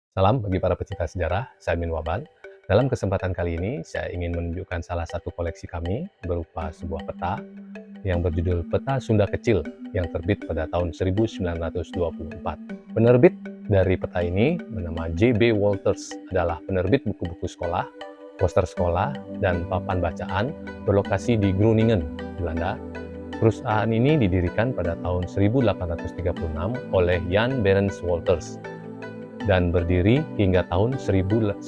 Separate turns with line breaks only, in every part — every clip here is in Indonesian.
Salam bagi para pecinta sejarah, saya Min Waban. Dalam kesempatan kali ini, saya ingin menunjukkan salah satu koleksi kami berupa sebuah peta yang berjudul Peta Sunda Kecil yang terbit pada tahun 1924. Penerbit dari peta ini bernama J.B. Walters adalah penerbit buku-buku sekolah, poster sekolah, dan papan bacaan berlokasi di Groningen, Belanda. Perusahaan ini didirikan pada tahun 1836 oleh Jan Barends Walters dan berdiri hingga tahun 1968.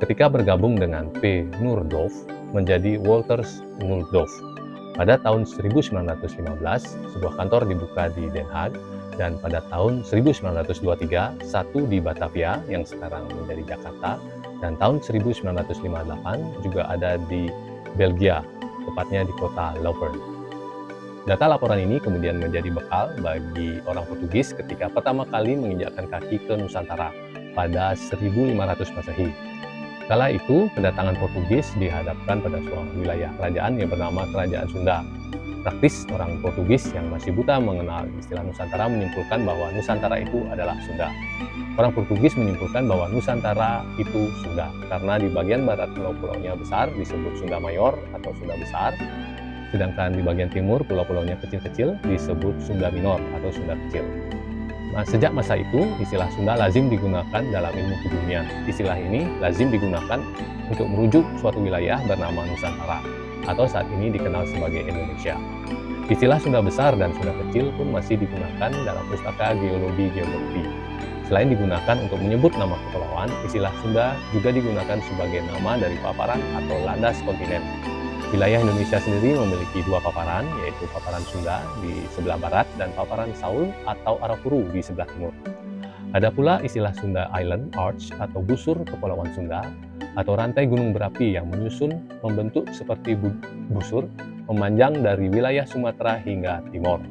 Ketika bergabung dengan P. Noordhoff menjadi Walters Noordhoff. Pada tahun 1915, sebuah kantor dibuka di Den Haag, dan pada tahun 1923, satu di Batavia yang sekarang menjadi Jakarta, dan tahun 1958 juga ada di Belgia, tepatnya di kota Leuven. Data laporan ini kemudian menjadi bekal bagi orang Portugis ketika pertama kali menginjakkan kaki ke Nusantara pada 1500 Masehi. Kala itu, kedatangan Portugis dihadapkan pada sebuah wilayah kerajaan yang bernama Kerajaan Sunda. Praktis, orang Portugis yang masih buta mengenal istilah Nusantara menyimpulkan bahwa Nusantara itu adalah Sunda. Orang Portugis menyimpulkan bahwa Nusantara itu Sunda, karena di bagian barat pulau-pulaunya besar disebut Sunda Mayor atau Sunda Besar, sedangkan di bagian timur pulau-pulaunya kecil-kecil disebut Sunda Minor atau Sunda Kecil. Nah, sejak masa itu, istilah Sunda lazim digunakan dalam ilmu kebumian. Istilah ini lazim digunakan untuk merujuk suatu wilayah bernama Nusantara, atau saat ini dikenal sebagai Indonesia. Istilah Sunda Besar dan Sunda Kecil pun masih digunakan dalam pustaka geologi-geografi. Selain digunakan untuk menyebut nama kepulauan, istilah Sunda juga digunakan sebagai nama dari paparan atau landas kontinen. Wilayah Indonesia sendiri memiliki dua paparan, yaitu paparan Sunda di sebelah barat dan paparan Saul atau Arafuru di sebelah timur. Ada pula istilah Sunda Island Arch atau busur kepulauan Sunda, atau rantai gunung berapi yang menyusun membentuk seperti busur memanjang dari wilayah Sumatera hingga Timor.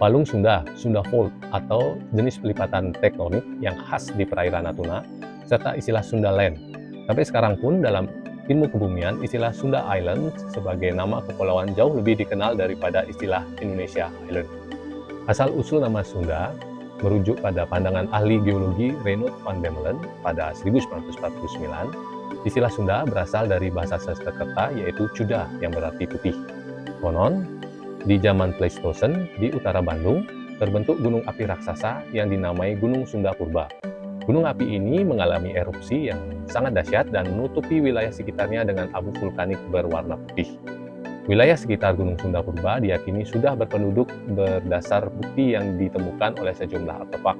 Palung Sunda, Sunda Fault atau jenis pelipatan tektonik yang khas di perairan Natuna, serta istilah Sunda Land. Sampai sekarang pun dalam ilmu kebumian, istilah Sunda Island sebagai nama kepulauan jauh lebih dikenal daripada istilah Indonesia Island. Asal-usul nama Sunda merujuk pada pandangan ahli geologi Reinout van Bemmelen pada 1949. Istilah Sunda berasal dari bahasa Sanskerta yaitu Cuda yang berarti putih. Konon, di zaman Pleistosen di utara Bandung terbentuk gunung api raksasa yang dinamai Gunung Sunda Purba. Gunung api ini mengalami erupsi yang sangat dahsyat dan menutupi wilayah sekitarnya dengan abu vulkanik berwarna putih. Wilayah sekitar Gunung Sunda Purba diyakini sudah berpenduduk berdasar bukti yang ditemukan oleh sejumlah artefak.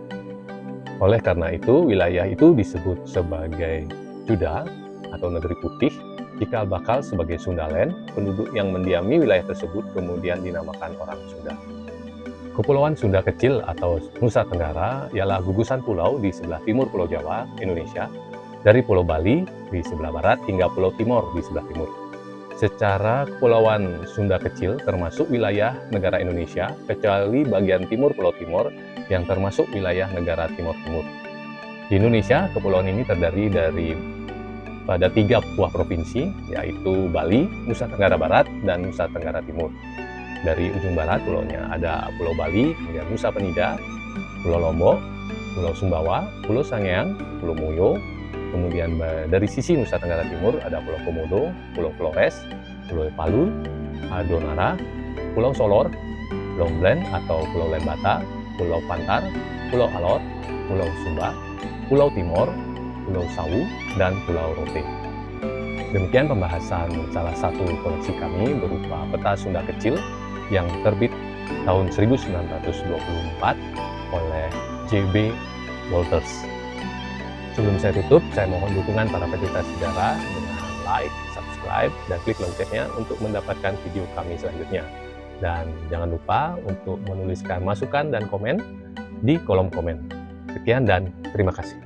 Oleh karena itu, wilayah itu disebut sebagai Cuda atau Negeri Putih, cikal bakal sebagai Sundaland. Penduduk yang mendiami wilayah tersebut kemudian dinamakan orang Sunda. Kepulauan Sunda Kecil atau Nusa Tenggara ialah gugusan pulau di sebelah timur Pulau Jawa, Indonesia, dari Pulau Bali di sebelah barat hingga Pulau Timor di sebelah timur. Secara Kepulauan Sunda Kecil termasuk wilayah negara Indonesia, kecuali bagian timur Pulau Timor yang termasuk wilayah negara Timor Timur. Di Indonesia, kepulauan ini terdiri dari pada 3 buah provinsi, yaitu Bali, Nusa Tenggara Barat, dan Nusa Tenggara Timur. Dari ujung barat pulaunya ada Pulau Bali, kemudian Nusa Penida, Pulau Lombok, Pulau Sumbawa, Pulau Sangiang, Pulau Muyo. Kemudian dari sisi Nusa Tenggara Timur ada Pulau Komodo, Pulau Flores, Pulau Palu, Adonara, Pulau Solor, Lomblen atau Pulau Lembata, Pulau Pantar, Pulau Alor, Pulau Sumba, Pulau Timor, Pulau Sawu, dan Pulau Rote. Demikian pembahasan salah satu koleksi kami berupa peta Sunda Kecil yang terbit tahun 1924 oleh J.B. Walters. Sebelum saya tutup, saya mohon dukungan para pecinta sejarah dengan like, subscribe, dan klik loncengnya untuk mendapatkan video kami selanjutnya. Dan jangan lupa untuk menuliskan masukan dan komen di kolom komen. Sekian dan terima kasih.